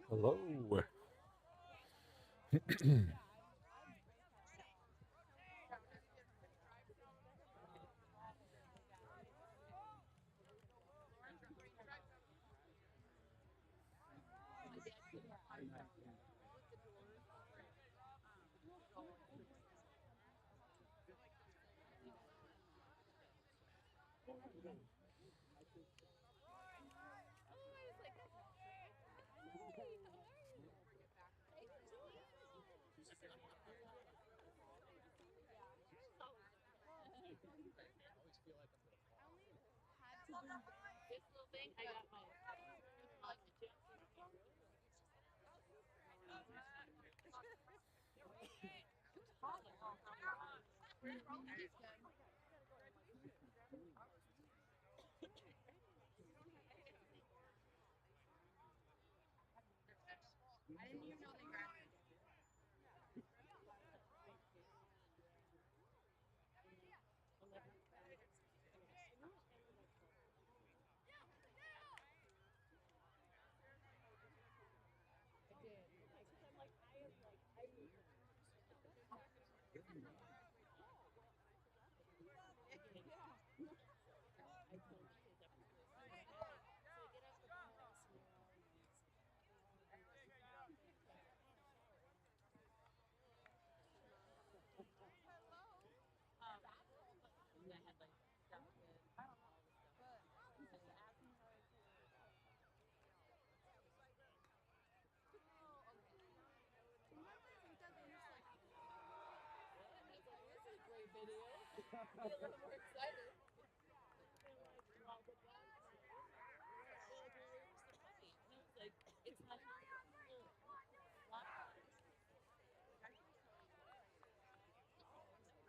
Hello.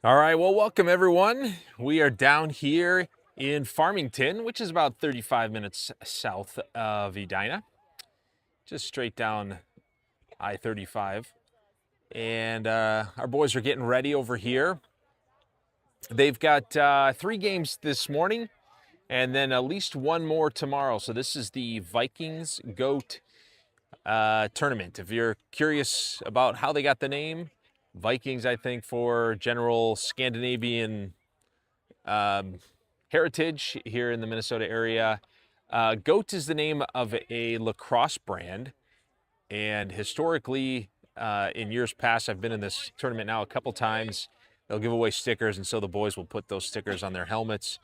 All right, well, welcome everyone. We are down here in Farmington, which is about 35 minutes south of Edina, just straight down I-35. And our boys are getting ready over here. They've got 3 games this morning and then at least one more tomorrow. So this is the Vikings Goat tournament. If you're curious about how they got the name, Vikings, I think, for general Scandinavian heritage here in the Minnesota area. Goat is the name of a lacrosse brand, and historically, in years past, I've been in this tournament now a couple times. They'll give away stickers, and so the boys will put those stickers on their helmets,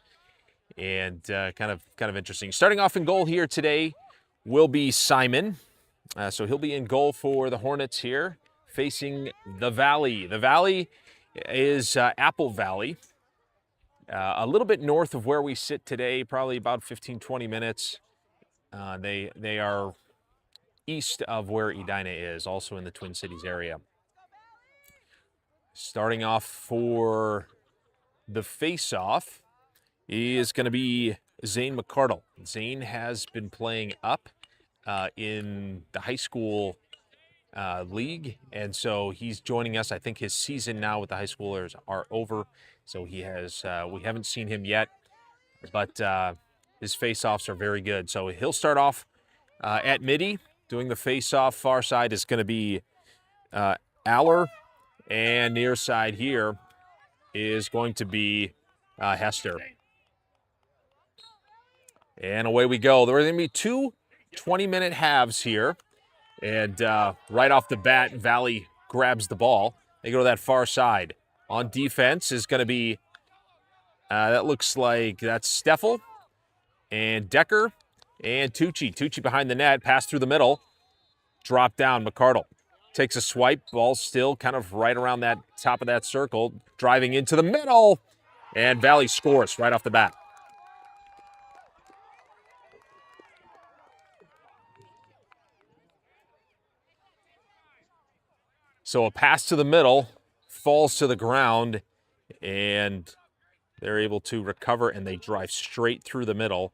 and kind of interesting. Starting off in goal here today will be Simon. So he'll be in goal for the Hornets here, facing the Valley. The Valley is Apple Valley, a little bit north of where we sit today, probably about 15, 20 minutes. They are east of where Edina is, also in the Twin Cities area. Starting off for the face-off is going to be Zane McCardle. Zane has been playing up in the high school league, and so he's joining us. I think his season now with the high schoolers are over, so he has we haven't seen him yet, but his face-offs are very good. So he'll start off at midi. Doing the face-off far side is going to be Aller, and near side here is going to be Hester. And away we go. There are going to be 2 20-minute halves here. And right off the bat, Valley grabs the ball. They go to that far side. On defense is going to be, that looks like that's Steffel and Decker and Tucci. Tucci behind the net, pass through the middle, drop down. McCardle takes a swipe, ball still kind of right around that top of that circle, driving into the middle, and Valley scores right off the bat. So a pass to the middle, falls to the ground, and they're able to recover, and they drive straight through the middle,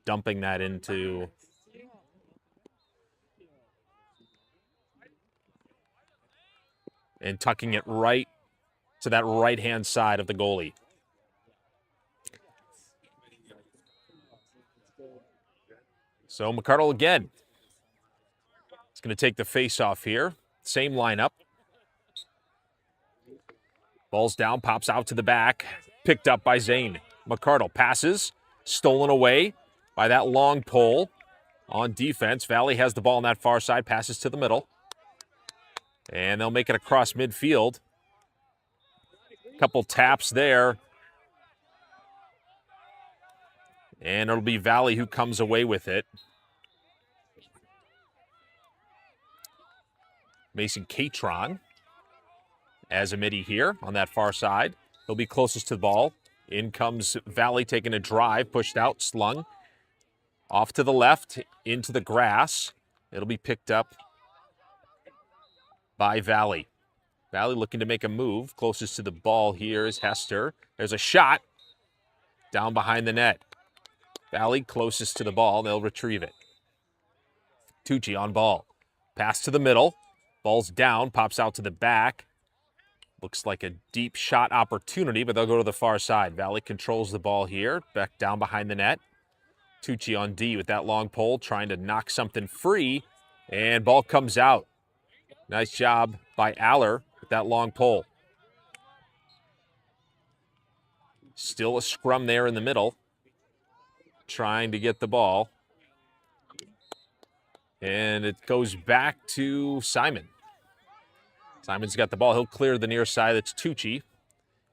dumping that into and tucking it right to that right-hand side of the goalie. So McCardle again. He's going to take the face-off here. Same lineup. Ball's down, pops out to the back. Picked up by Zane. McCardle passes, stolen away by that long pole on defense. Valley has the ball on that far side, passes to the middle. And they'll make it across midfield. Couple taps there. And it'll be Valley who comes away with it. Mason Catron as a midi here on that far side. He'll be closest to the ball. In comes Valley taking a drive, pushed out, slung. Off to the left, into the grass. It'll be picked up by Valley. Valley looking to make a move. Closest to the ball here is Hester. There's a shot down behind the net. Valley closest to the ball. They'll retrieve it. Tucci on ball. Pass to the middle. Ball's down, pops out to the back. Looks like a deep shot opportunity, but they'll go to the far side. Valley controls the ball here. Back down behind the net. Tucci on D with that long pole, trying to knock something free. And ball comes out. Nice job by Aller with that long pole. Still a scrum there in the middle. Trying to get the ball. And it goes back to Simon. Simon's got the ball. He'll clear the near side. That's Tucci.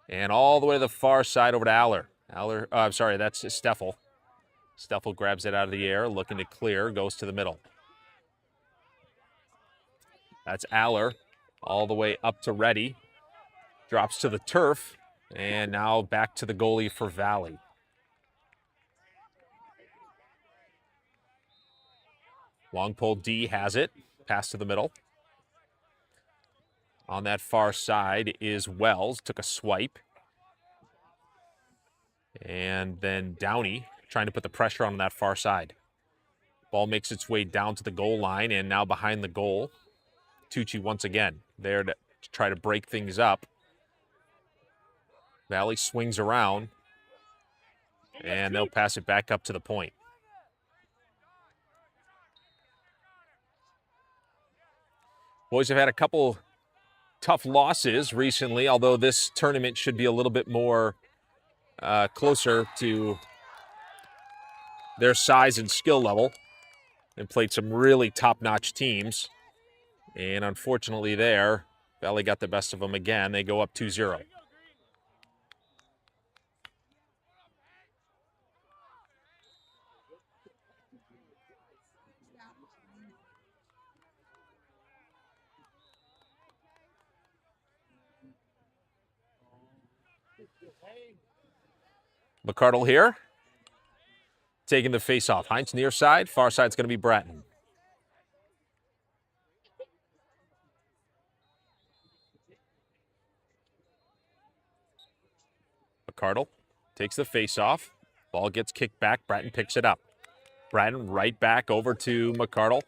And all the way to the far side over to Aller. I'm sorry, that's Steffel. Steffel grabs it out of the air, looking to clear, goes to the middle. That's Aller all the way up to Reddy. Drops to the turf. And now back to the goalie for Valley. Long pole D has it. Pass to the middle. On that far side is Wells. Took a swipe. And then Downey trying to put the pressure on that far side. Ball makes its way down to the goal line and now behind the goal. Tucci once again there to try to break things up. Valley swings around. And they'll pass it back up to the point. Boys have had a couple tough losses recently, although this tournament should be a little bit more closer to their size and skill level. And played some really top-notch teams. And unfortunately there, Valley got the best of them again. They go up 2-0. McCardle here. Taking the face-off. Heinz near side. Far side's going to be Bratton. McCardle takes the face-off. Ball gets kicked back. Bratton picks it up. Bratton right back over to McCardle.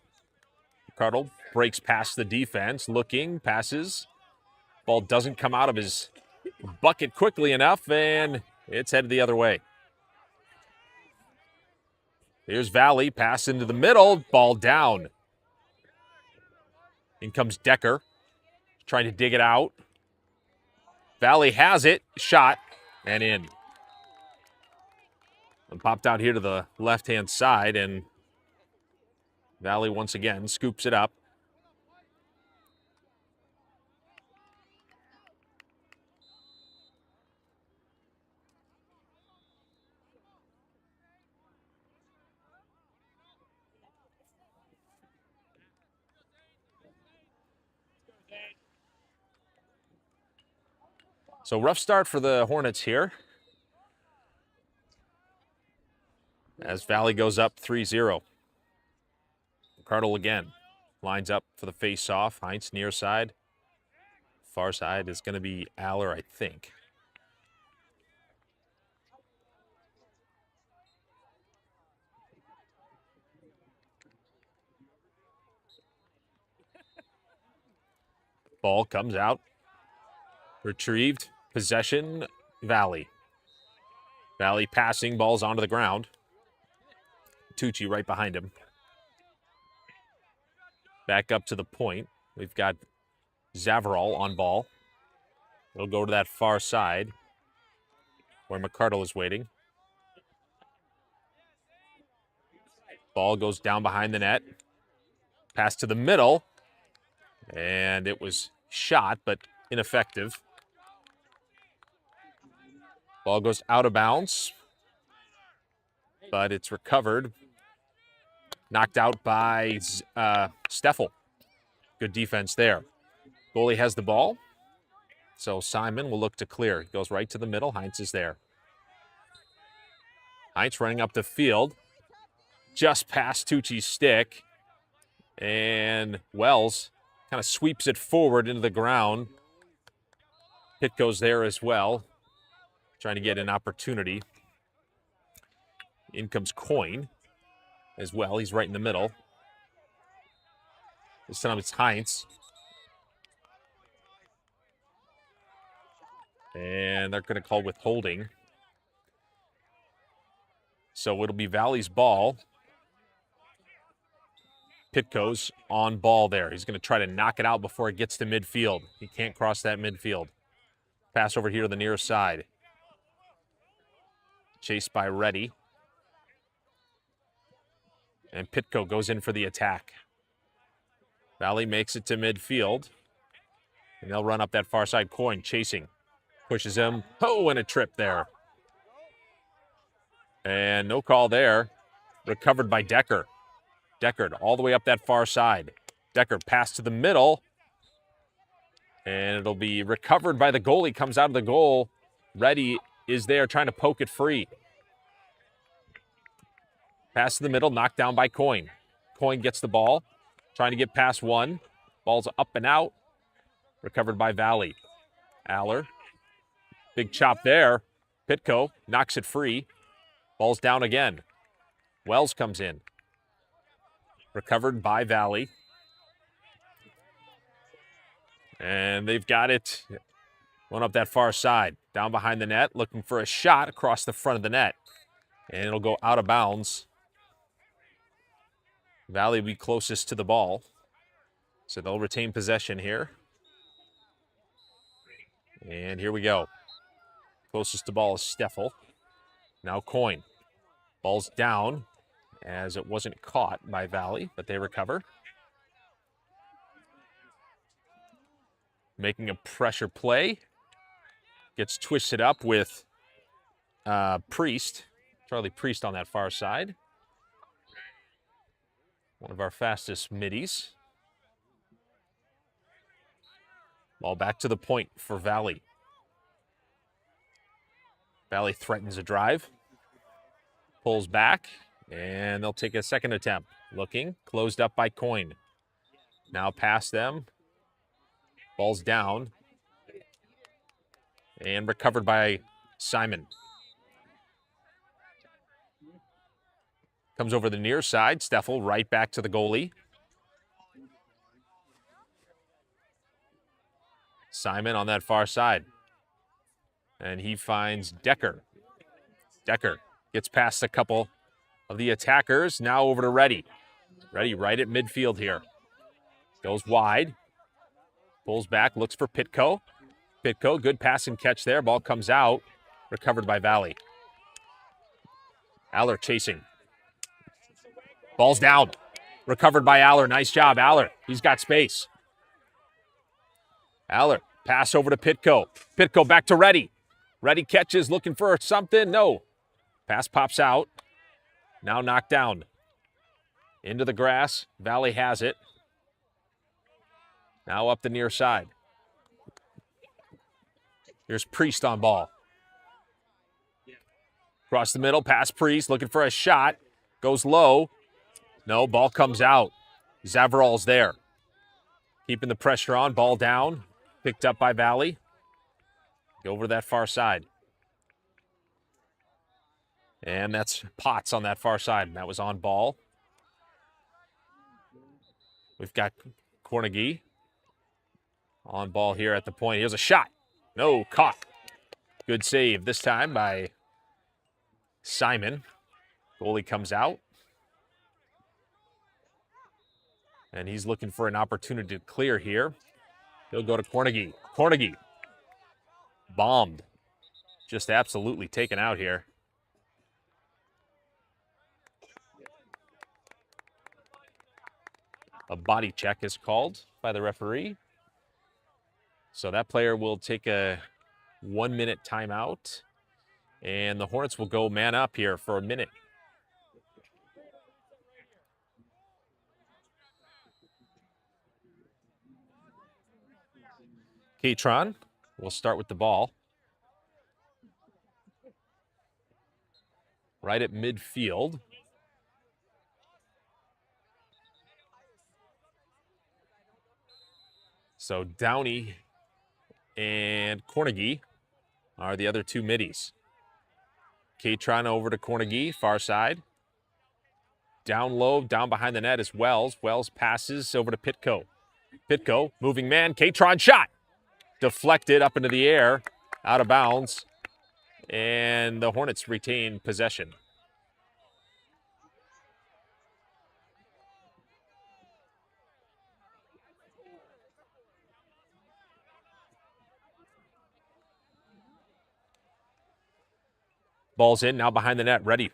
McCardle breaks past the defense. Looking, passes. Ball doesn't come out of his bucket quickly enough, and it's headed the other way. Here's Valley, pass into the middle, ball down. In comes Decker, trying to dig it out. Valley has it, shot, and in. And popped out here to the left-hand side, and Valley once again scoops it up. So rough start for the Hornets here. As Valley goes up 3-0. McCardle again lines up for the face-off. Heinz near side. Far side is going to be Aller, I think. Ball comes out. Retrieved. Possession, Valley. Valley passing, ball's onto the ground. Tucci right behind him. Back up to the point. We've got Zavarol on ball. It'll go to that far side where McCardle is waiting. Ball goes down behind the net. Pass to the middle. And it was shot, but ineffective. Ball goes out of bounds. But it's recovered. Knocked out by Steffel. Good defense there. Goalie has the ball. So Simon will look to clear. He goes right to the middle. Heinz is there. Heinz running up the field. Just past Tucci's stick. And Wells kind of sweeps it forward into the ground. Pitko's there as well. Trying to get an opportunity. In comes Coyne as well. He's right in the middle. This time it's Heinz. And they're going to call withholding. So it'll be Valley's ball. Pitko's on ball there. He's going to try to knock it out before it gets to midfield. He can't cross that midfield. Pass over here to the near side. Chased by Reddy. And Pitko goes in for the attack. Valley makes it to midfield. And they'll run up that far side. Coyne chasing. Pushes him. Oh, and a trip there. And no call there. Recovered by Decker. Deckard all the way up that far side. Decker pass to the middle. And it'll be recovered by the goalie. Comes out of the goal. Reddy is there trying to poke it free. Pass to the middle, knocked down by Coyne. Coyne gets the ball, trying to get past one. Ball's up and out. Recovered by Valley. Aller. Big chop there. Pitko knocks it free. Ball's down again. Wells comes in. Recovered by Valley. And they've got it. One up that far side. Down behind the net, looking for a shot across the front of the net. And it'll go out of bounds. Valley will be closest to the ball. So they'll retain possession here. And here we go. Closest to ball is Steffel. Now Coyne. Ball's down as it wasn't caught by Valley, but they recover. Making a pressure play. Gets twisted up with Priest. Charlie Priest on that far side. One of our fastest middies. Ball back to the point for Valley. Valley threatens a drive. Pulls back, and they'll take a second attempt. Looking, closed up by Coyne. Now past them. Ball's down. And recovered by Simon. Comes over the near side. Steffel right back to the goalie. Simon on that far side. And he finds Decker. Decker gets past a couple of the attackers. Now over to Reddy. Reddy right at midfield here. Goes wide. Pulls back, looks for Pitko. Pitko, good pass and catch there. Ball comes out. Recovered by Valley. Aller chasing. Ball's down. Recovered by Aller. Nice job, Aller. He's got space. Aller, pass over to Pitko. Pitko back to Reddy. Reddy catches, looking for something. No. Pass pops out. Now knocked down. Into the grass. Valley has it. Now up the near side. Here's Priest on ball. Across the middle, past Priest, looking for a shot. Goes low. No, ball comes out. Zavarol's there. Keeping the pressure on, ball down. Picked up by Valley. Go over to that far side. And that's Potts on that far side. And that was on ball. We've got Cornegie on ball here at the point. Here's a shot. No, caught. Good save this time by Simon. Goalie comes out. And he's looking for an opportunity to clear here. He'll go to Cornegie. Cornegie. Bombed. Just absolutely taken out here. A body check is called by the referee. So that player will take a 1-minute timeout. And the Hornets will go man up here for a minute. Katron will start with the ball. Right at midfield. So Downey and Cornegie are the other two middies. Katron over to Cornegie, far side. Down low, down behind the net is Wells. Wells passes over to Pitko. Pitko, moving man, Katron shot. Deflected up into the air, out of bounds. And the Hornets retain possession. Ball's in, now behind the net, ready.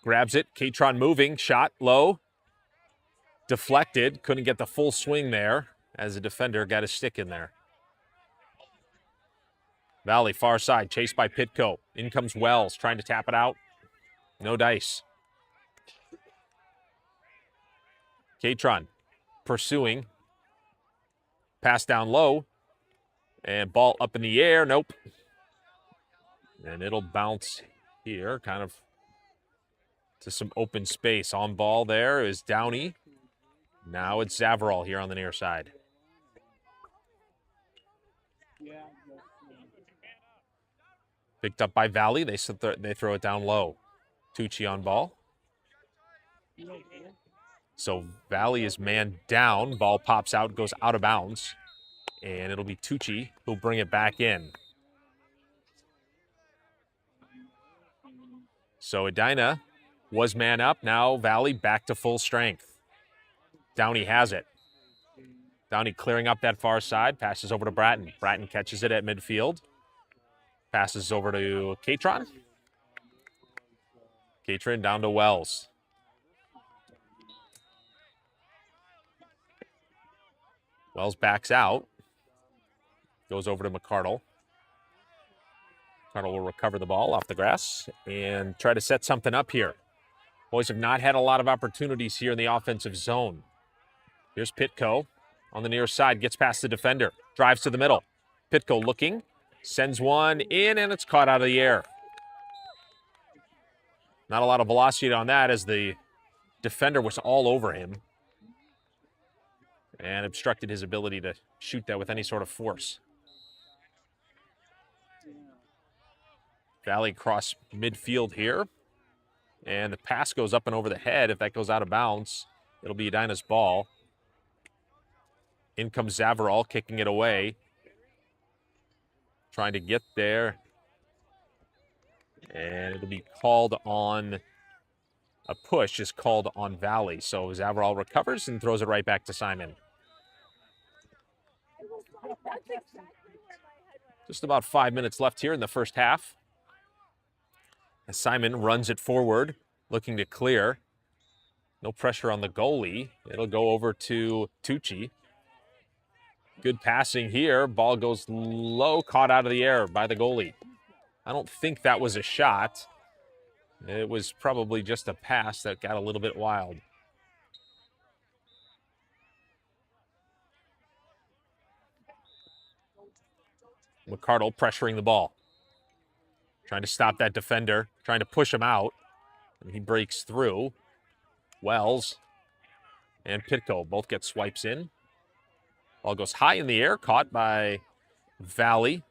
Grabs it, Katron moving, shot low. Deflected, couldn't get the full swing there as the defender got his stick in there. Valley, far side, chased by Pitko. In comes Wells, trying to tap it out. No dice. Katron pursuing. Pass down low. And ball up in the air, nope. And it'll bounce here, kind of to some open space. On ball there is Downey. Now it's Zavarol here on the near side. Picked up by Valley. They throw it down low. Tucci on ball. So Valley is man down. Ball pops out, goes out of bounds. And it'll be Tucci who'll bring it back in. So Edina was man up. Now Valley back to full strength. Downey has it. Downey clearing up that far side. Passes over to Bratton. Bratton catches it at midfield. Passes over to Katron. Katron down to Wells. Wells backs out. Goes over to McCardle. McCardle will recover the ball off the grass and try to set something up here. Boys have not had a lot of opportunities here in the offensive zone. Here's Pitko on the near side. Gets past the defender. Drives to the middle. Pitko looking. Sends one in, and it's caught out of the air. Not a lot of velocity on that as the defender was all over him and obstructed his ability to shoot that with any sort of force. Valley across midfield here. And the pass goes up and over the head. If that goes out of bounds, it'll be Edina's ball. In comes Zavarol, kicking it away. Trying to get there. And it'll be called on, a push is called on Valley. So Zavarol recovers and throws it right back to Simon. Just about 5 minutes left here in the first half. As Simon runs it forward, looking to clear. No pressure on the goalie. It'll go over to Tucci. Good passing here. Ball goes low, caught out of the air by the goalie. I don't think that was a shot. It was probably just a pass that got a little bit wild. McCardle pressuring the ball. Trying to stop that defender. Trying to push him out. And he breaks through. Wells and Pitko both get swipes in. Ball goes high in the air, caught by Valley.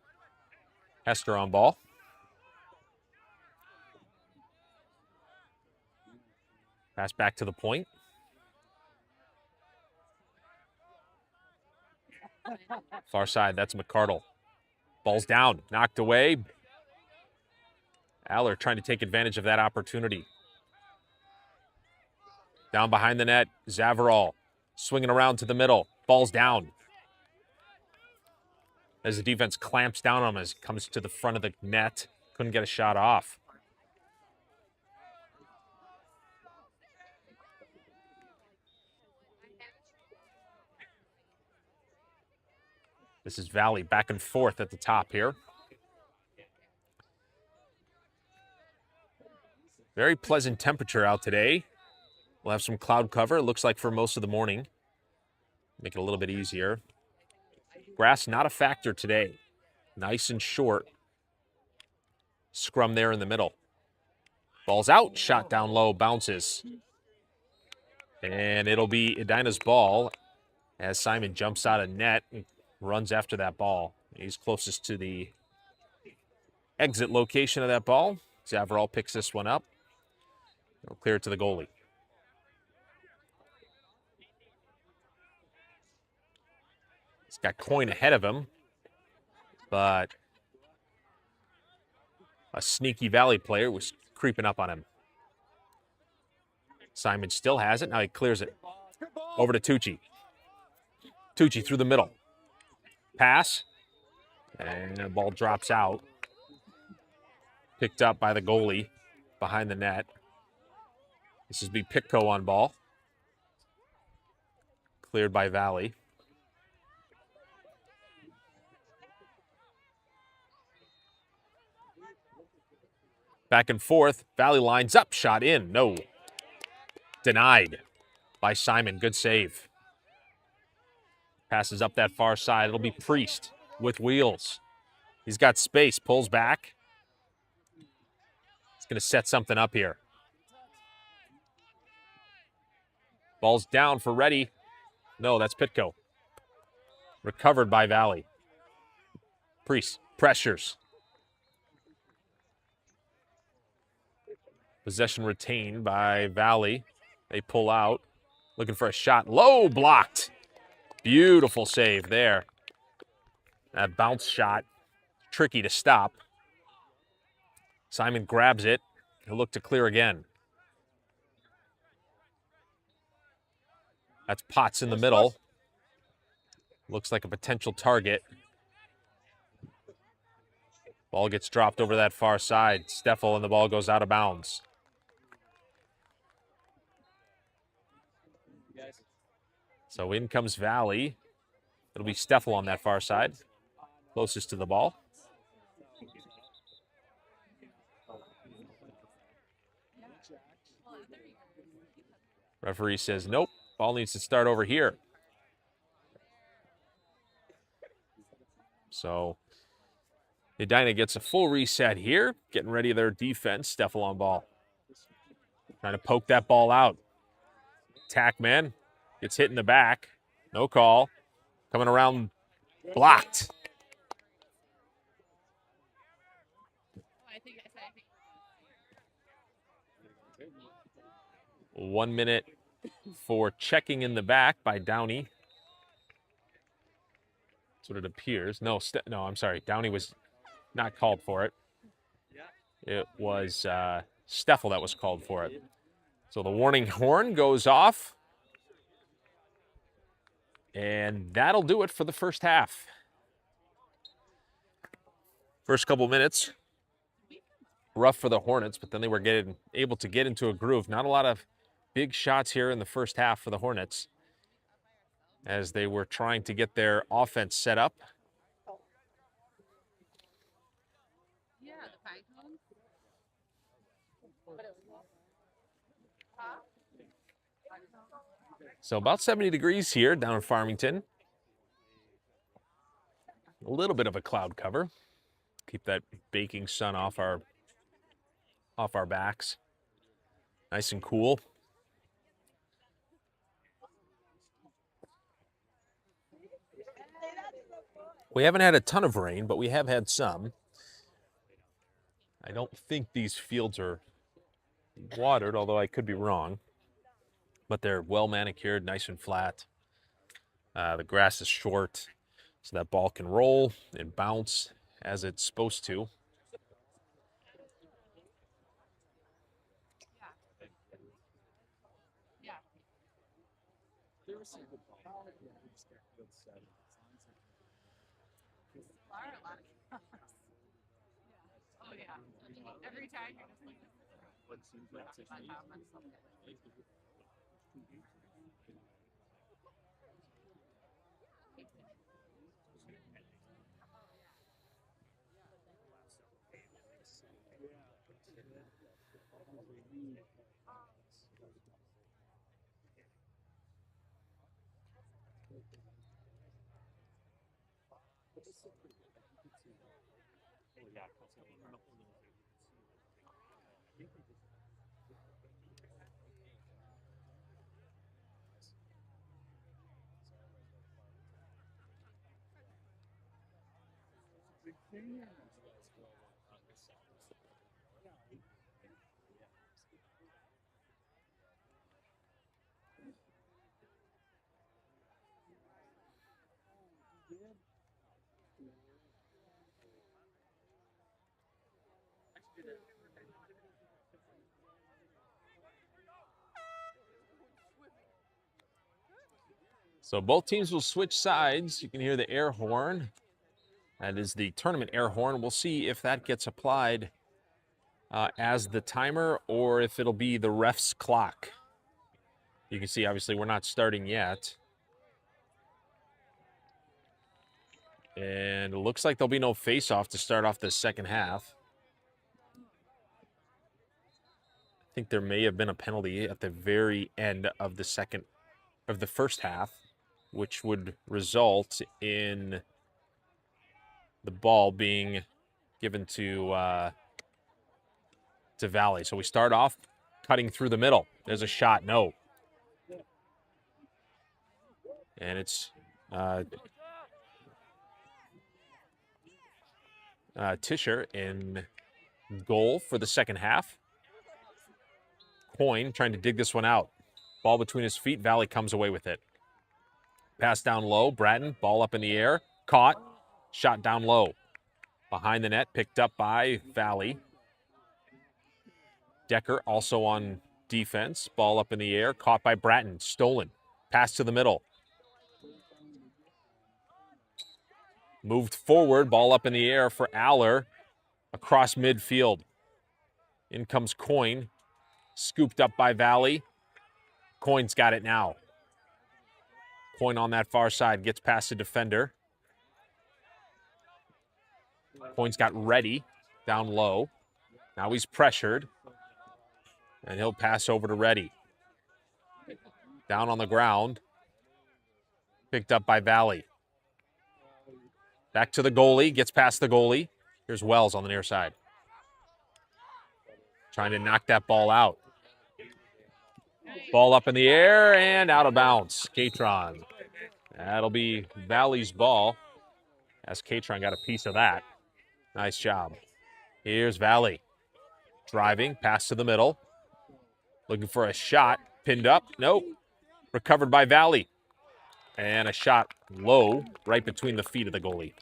Hester on ball. Pass back to the point. Far side, that's McCardle. Ball's down, knocked away. Aller trying to take advantage of that opportunity. Down behind the net, Zavarol Swinging around to the middle. Ball's down. As the defense clamps down on him as he comes to the front of the net. Couldn't get a shot off. This is Valley back and forth at the top here. Very pleasant temperature out today. We'll have some cloud cover, it looks like, for most of the morning. Make it a little bit easier. Grass not a factor today. Nice and short. Scrum there in the middle. Ball's out, shot down low, bounces. And it'll be Edina's ball as Simon jumps out of net and runs after that ball. He's closest to the exit location of that ball. Zavarol picks this one up. He'll clear it to the goalie. He's got Coyne ahead of him, but a sneaky Valley player was creeping up on him. Simon still has it. Now he clears it. Over to Tucci. Tucci through the middle. Pass. And the ball drops out. Picked up by the goalie behind the net. This is B. Pitko on ball. Cleared by Valley. Back and forth. Valley lines up. Shot in. No. Denied by Simon. Good save. Passes up that far side. It'll be Priest with wheels. He's got space. Pulls back. He's going to set something up here. Ball's down for Reddy. No, that's Pitko. Recovered by Valley. Priest pressures. Possession retained by Valley. They pull out. Looking for a shot. Low, blocked. Beautiful save there. That bounce shot. Tricky to stop. Simon grabs it. He'll look to clear again. That's Potts in the middle. Looks like a potential target. Ball gets dropped over that far side. Steffel, and the ball goes out of bounds. So in comes Valley. It'll be Steffel on that far side. Closest to the ball. Referee says, nope, ball needs to start over here. So Edina gets a full reset here, getting ready their defense. Steffel on ball. Trying to poke that ball out. Tack man gets hit in the back. No call. Coming around, blocked. One minute for checking in the back by Downey. That's what it appears. No, I'm sorry. Downey was not called for it. It was Steffel that was called for it. So the warning horn goes off. And that'll do it for the first half. First couple minutes, rough for the Hornets, but then they were able to get into a groove. Not a lot of big shots here in the first half for the Hornets as they were trying to get their offense set up. So about 70 degrees here down in Farmington. A little bit of a cloud cover. Keep that baking sun off our backs. Nice and cool. We haven't had a ton of rain, but we have had some. I don't think these fields are watered, although I could be wrong. But they're well manicured, nice and flat. The grass is short, so that ball can roll and bounce as it's supposed to. So both teams will switch sides. You can hear the air horn. That is the tournament air horn. We'll see if that gets applied as the timer or if it'll be the ref's clock. You can see, obviously, we're not starting yet. And it looks like there'll be no face-off to start off the second half. I think there may have been a penalty at the very end of the first half, which would result in the ball being given to Valley. So we start off cutting through the middle. There's a shot, no. And it's Tischer in goal for the second half. Coyne trying to dig this one out. Ball between his feet. Valley comes away with it. Pass down low. Bratton, ball up in the air. Caught. Shot down low. Behind the net, picked up by Valley. Decker also on defense. Ball up in the air. Caught by Bratton. Stolen. Pass to the middle. Moved forward. Ball up in the air for Aller. Across midfield. In comes Coyne. Scooped up by Valley. Coyne's got it now. Coyne on that far side. Gets past the defender. Coyne's got Ready down low. Now he's pressured. And he'll pass over to Ready. Down on the ground. Picked up by Valley. Back to the goalie. Gets past the goalie. Here's Wells on the near side. Trying to knock that ball out. Ball up in the air and out of bounds. Catron. That'll be Valley's ball. As Catron got a piece of that. Nice job. Here's Valley. Driving. Pass to the middle. Looking for a shot. Pinned up. Nope. Recovered by Valley. And a shot low, right between the feet of the goalie.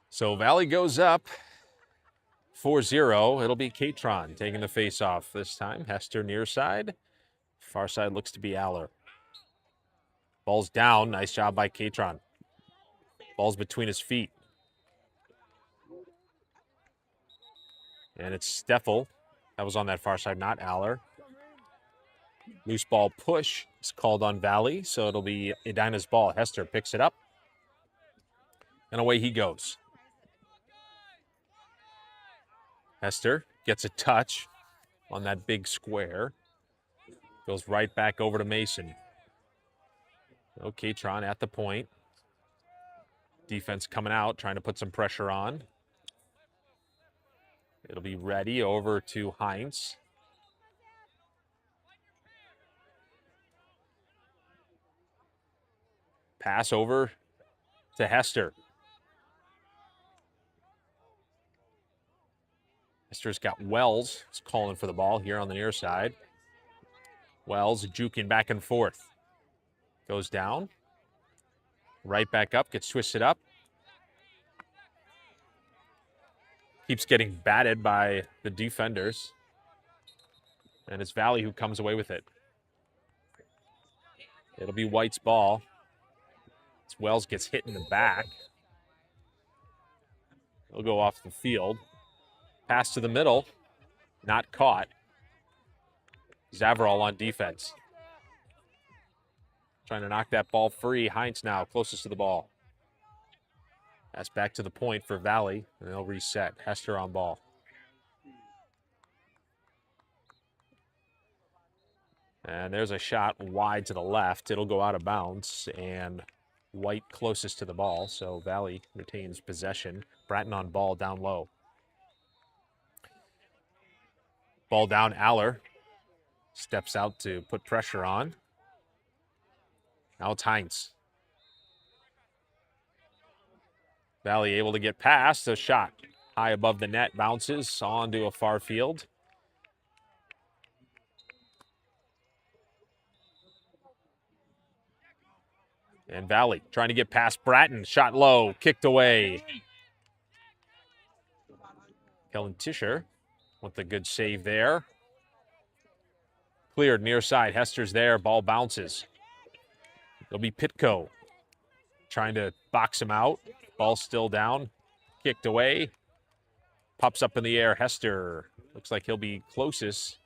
So Valley goes up 4-0. It'll be Catron taking the face-off this time. Hester near side. Far side looks to be Aller. Ball's down. Nice job by Catron. Ball's between his feet. And it's Steffel. That was on that far side, not Aller. Loose ball push is called on Valley, so it'll be Edina's ball. Hester picks it up. And away he goes. Hester gets a touch on that big square. Goes right back over to Mason. So Catron at the point. Defense coming out, trying to put some pressure on. It'll be Ready over to Heinz. Pass over to Hester. Hester's got Wells. It's calling for the ball here on the near side. Wells juking back and forth. Goes down. Right back up, gets twisted up. Keeps getting batted by the defenders. And it's Valley who comes away with it. It'll be White's ball. As Wells gets hit in the back. He'll go off the field. Pass to the middle. Not caught. Zavarol on defense. Trying to knock that ball free. Heinz now closest to the ball. That's back to the point for Valley, and they'll reset. Hester on ball. And there's a shot wide to the left. It'll go out of bounds, and White closest to the ball, so Valley retains possession. Bratton on ball down low. Ball down, Aller steps out to put pressure on. Now it's Heinz. Valley able to get past. A shot high above the net, bounces onto a far field. And Valley trying to get past Bratton. Shot low, kicked away. Kellen Tischer with a good save there. Cleared near side. Hester's there. Ball bounces. It'll be Pitko trying to box him out. Ball still down. Kicked away. Pops up in the air. Hester looks like he'll be closest.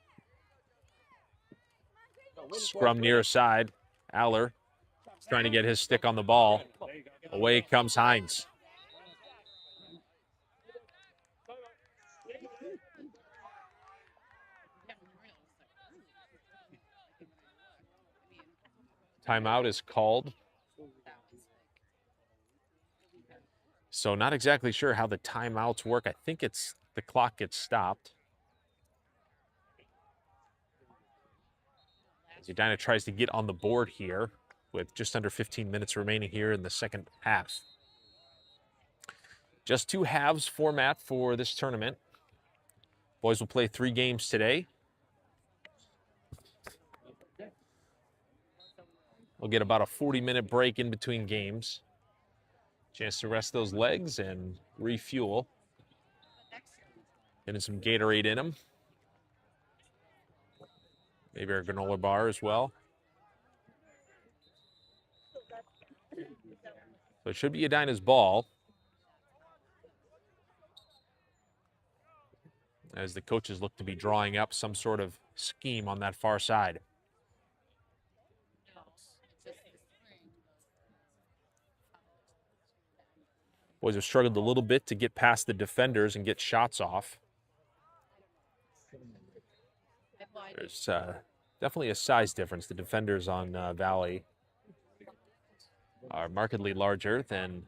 Scrum near side. Aller trying to get his stick on the ball. Away comes Heinz. Timeout is called. So not exactly sure how the timeouts work. I think it's the clock gets stopped. As Edina tries to get on the board here with just under 15 minutes remaining here in the second half. Just two halves format for this tournament. Boys will play 3 games today. We'll get about a 40-minute break in between games. Chance to rest those legs and refuel. Getting some Gatorade in them. Maybe a granola bar as well. So it should be Edina's ball. As the coaches look to be drawing up some sort of scheme on that far side. Boys have struggled a little bit to get past the defenders and get shots off. There's definitely a size difference. The defenders on Valley are markedly larger than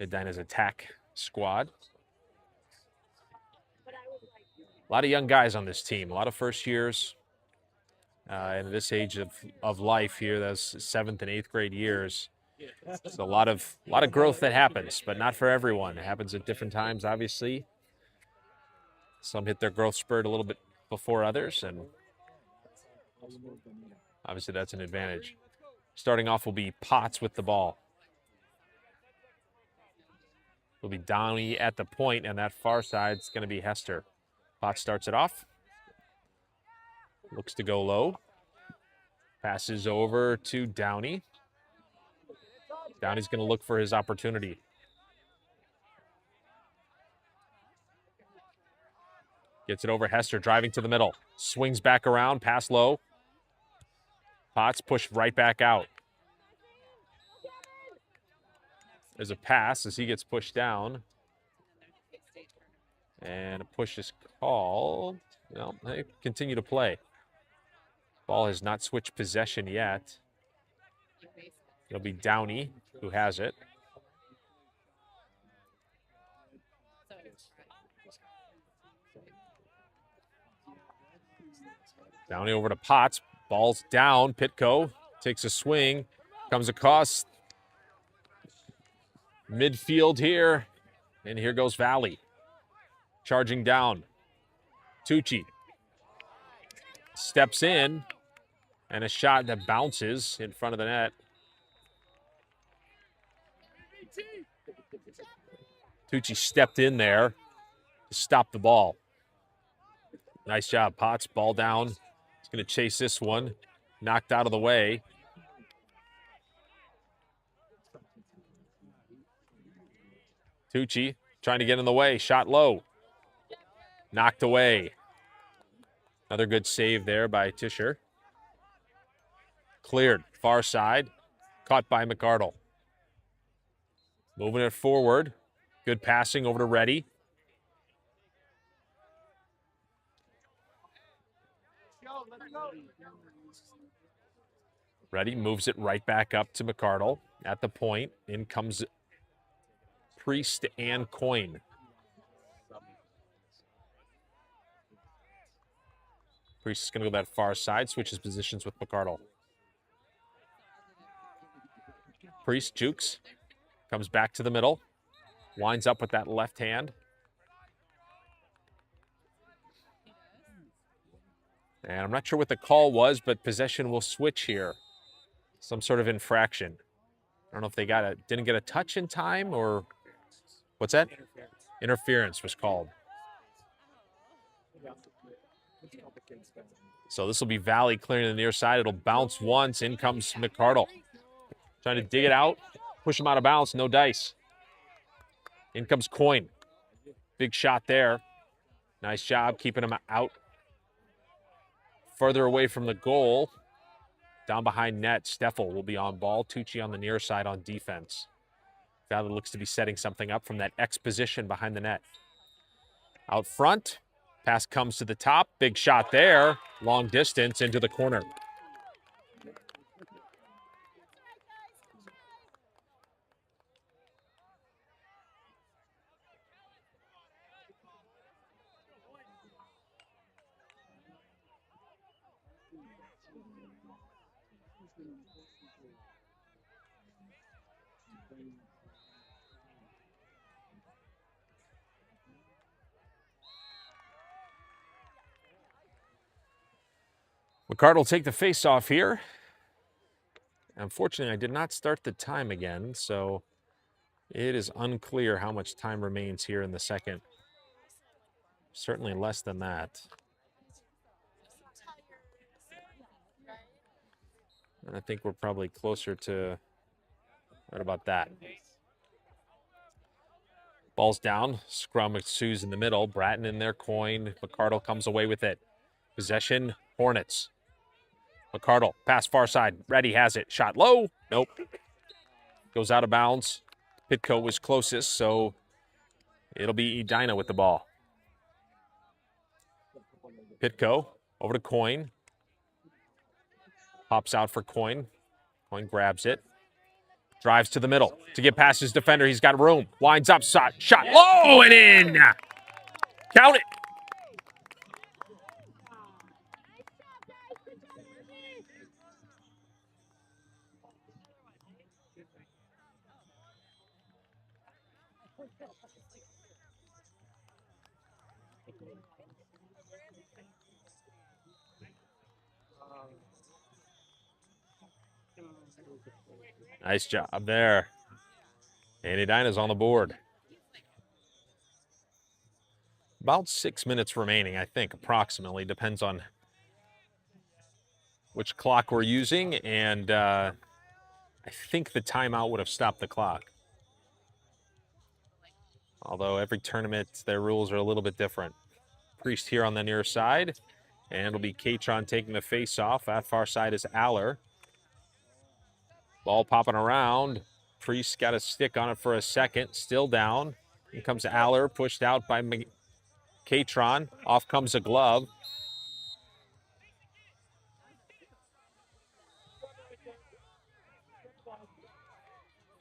Edina's attack squad. A lot of young guys on this team, a lot of first years. And this age of life here, those 7th and 8th grade years. It's a lot of growth that happens, but not for everyone. It happens at different times, obviously. Some hit their growth spurt a little bit before others, and obviously that's an advantage. Starting off will be Potts with the ball. Will be Downey at the point, and that far side is going to be Hester. Potts starts it off. Looks to go low. Passes over to Downey. Downey's going to look for his opportunity. Gets it over Hester, driving to the middle. Swings back around, pass low. Potts pushed right back out. There's a pass as he gets pushed down. And a push is called. Well, they continue to play. Ball has not switched possession yet. It'll be Downey who has it. Downey over to Potts. Ball's down. Pitko takes a swing. Comes across midfield here. And here goes Valley. Charging down. Tucci steps in, and a shot that bounces in front of the net. Tucci stepped in there to stop the ball. Nice job, Potts. Ball down. He's going to chase this one. Knocked out of the way. Tucci trying to get in the way. Shot low. Knocked away. Another good save there by Tischer. Cleared. Far side. Caught by McArdle. Moving it forward. Good passing over to Reddy. Reddy moves it right back up to McArdle at the point. In comes Priest and Coyne. Priest is going to go that far side, switches positions with McArdle. Priest jukes, comes back to the middle, winds up with that left hand. And I'm not sure what the call was, but possession will switch here. Some sort of infraction. I don't know if they didn't get a touch in time, or what's that? Interference was called. So this will be Valley clearing the near side. It'll bounce once. In comes McArdle. Trying to dig it out. Push him out of bounds. No dice. In comes Coyne. Big shot there. Nice job keeping him out. Further away from the goal. Down behind net. Steffel will be on ball. Tucci on the near side on defense. Valley looks to be setting something up from that X position behind the net. Out front. Pass comes to the top. Big shot there. Long distance into the corner. McArdle will take the face-off here. Unfortunately, I did not start the time again, so it is unclear how much time remains here in the second. Certainly less than that. And I think we're probably closer to right about that. Ball's down. Scrum ensues in the middle. Bratton in there. Coyne. McArdle comes away with it. Possession. Hornets. McArdle. Pass far side. Reddy has it. Shot low. Nope. Goes out of bounds. Pitco was closest, so it'll be Edina with the ball. Pitco over to Coyne. Pops out for Coyne. Coyne grabs it. Drives to the middle to get past his defender. He's got room. Winds up. Shot low and in. Count it. Nice job there. And Edina's on the board. About 6 minutes remaining, I think, approximately. Depends on which clock we're using. And I think the timeout would have stopped the clock. Although every tournament, their rules are a little bit different. Priest here on the near side. And it'll be Catron taking the face-off. That far side is Aller. Ball popping around. Priest got a stick on it for a second. Still down. Here comes Aller, pushed out by Catron. Off comes a glove.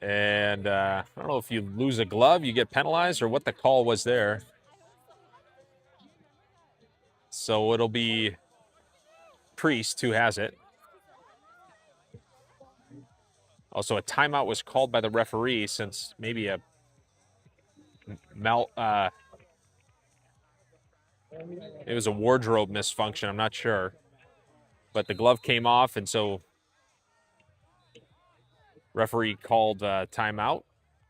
And I don't know if you lose a glove, you get penalized, or what the call was there. So it'll be Priest who has it. Also, a timeout was called by the referee since maybe a It was a wardrobe misfunction, I'm not sure. But the glove came off, and so referee called timeout.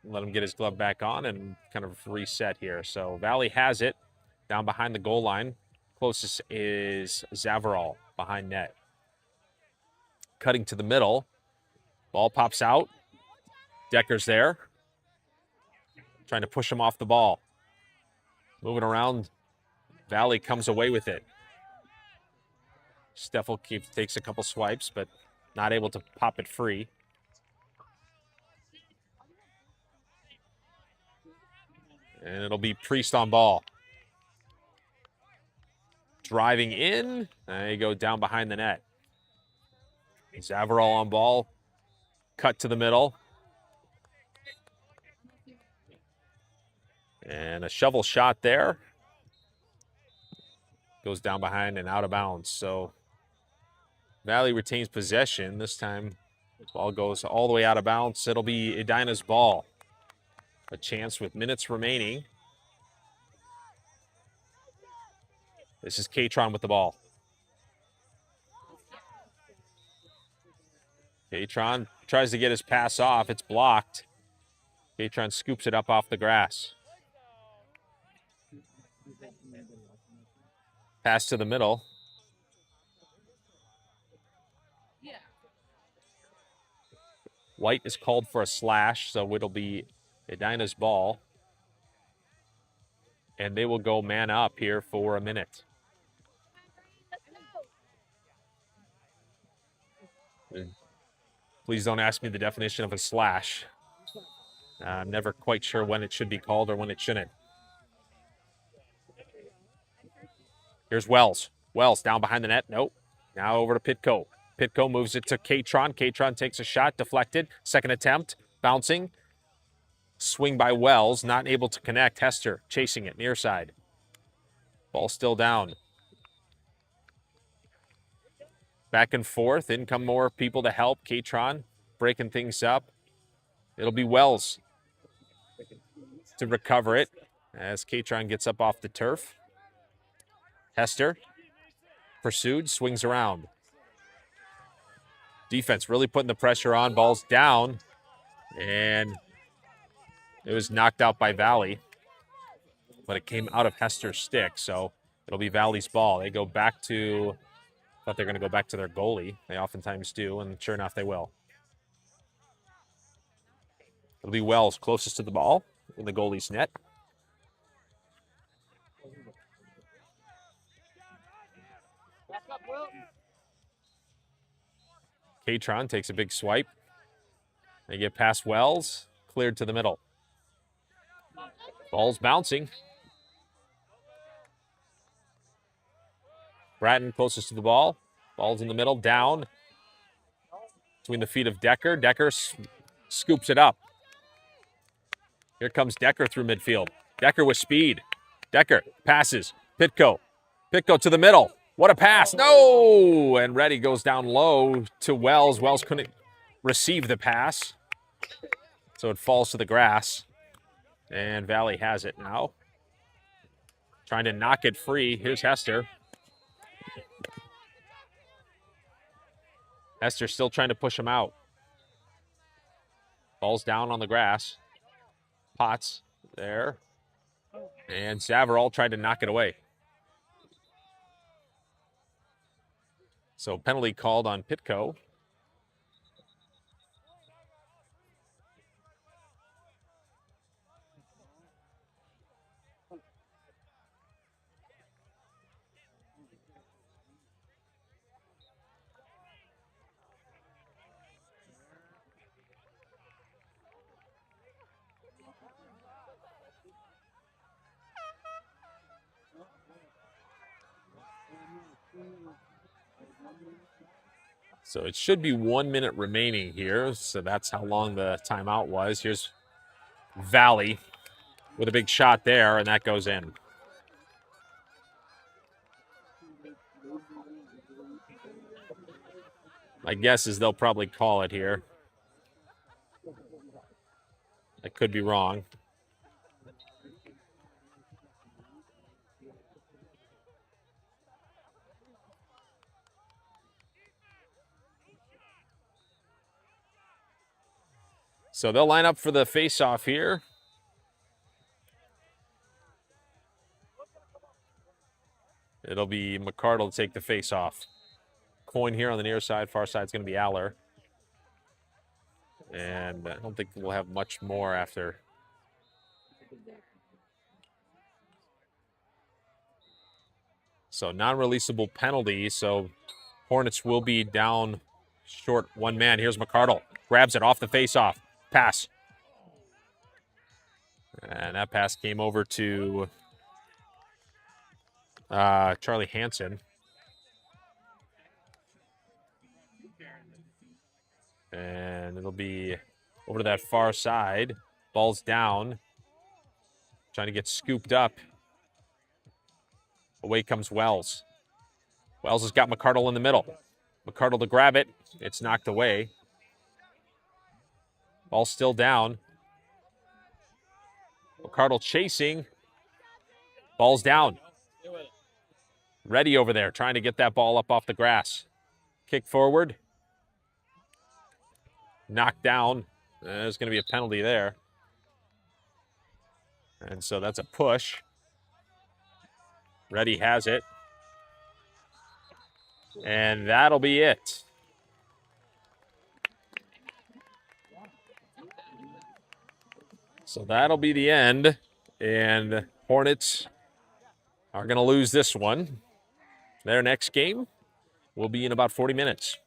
Let him get his glove back on and kind of reset here. So Valley has it down behind the goal line. Closest is Zavarol behind net. Cutting to the middle. Ball pops out. Decker's there. Trying to push him off the ball. Moving around. Valley comes away with it. Steffel takes a couple swipes, but not able to pop it free. And it'll be Priest on ball. Driving in. There you go, down behind the net. Zavarol on ball. Cut to the middle. And a shovel shot there. Goes down behind and out of bounds. So Valley retains possession. This time, the ball goes all the way out of bounds. It'll be Edina's ball. A chance with minutes remaining. This is Catron with the ball. Catron tries to get his pass off. It's blocked. Catron scoops it up off the grass. Pass to the middle. White is called for a slash, so it'll be Edina's ball. And they will go man up here for a minute. Please don't ask me the definition of a slash. I'm never quite sure when it should be called or when it shouldn't. Here's Wells. Wells down behind the net. Nope. Now over to Pitko. Pitko moves it to Catron. Catron takes a shot, deflected. Second attempt, bouncing. Swing by Wells, not able to connect. Hester chasing it, near side. Ball still down. Back and forth. In come more people to help. Catron breaking things up. It'll be Wells to recover it as Catron gets up off the turf. Hester pursued, swings around. Defense really putting the pressure on. Ball's down, and it was knocked out by Valley, but it came out of Hester's stick, so it'll be Valley's ball. They go back to, thought they were going to go back to their goalie. They oftentimes do, and sure enough, they will. It'll be Wells closest to the ball in the goalie's net. Catron takes a big swipe. They get past Wells, cleared to the middle. Ball's bouncing. Bratton closest to the ball. Ball's in the middle, down. Between the feet of Decker. Decker scoops it up. Here comes Decker through midfield. Decker with speed. Decker passes. Pitko. Pitko to the middle. What a pass. No! And Reddy goes down low to Wells. Wells couldn't receive the pass, so it falls to the grass. And Valley has it now. Trying to knock it free. Here's Hester. Hester still trying to push him out. Ball's down on the grass. Potts there. And Zavarol tried to knock it away. So penalty called on Pitko. So it should be 1 minute remaining here. So that's how long the timeout was. Here's Valley with a big shot there, and that goes in. My guess is they'll probably call it here. I could be wrong. So they'll line up for the face-off here. It'll be McCardle to take the face-off. Coin here on the near side. Far side is going to be Aller. And I don't think we'll have much more after. So non-releasable penalty. So Hornets will be down short one man. Here's McCardle. Grabs it off the face-off. Pass. And that pass came over to Charlie Hansen. And it'll be over to that far side. Ball's down. Trying to get scooped up. Away comes Wells. Wells has got McCardle in the middle. McCardle to grab it. It's knocked away. Ball still down. McCardle chasing. Ball's down. Ready over there, trying to get that ball up off the grass. Kick forward. Knocked down. There's going to be a penalty there. And so that's a push. Ready has it. And that'll be it. So that'll be the end. And Hornets are going to lose this one. Their next game will be in about 40 minutes.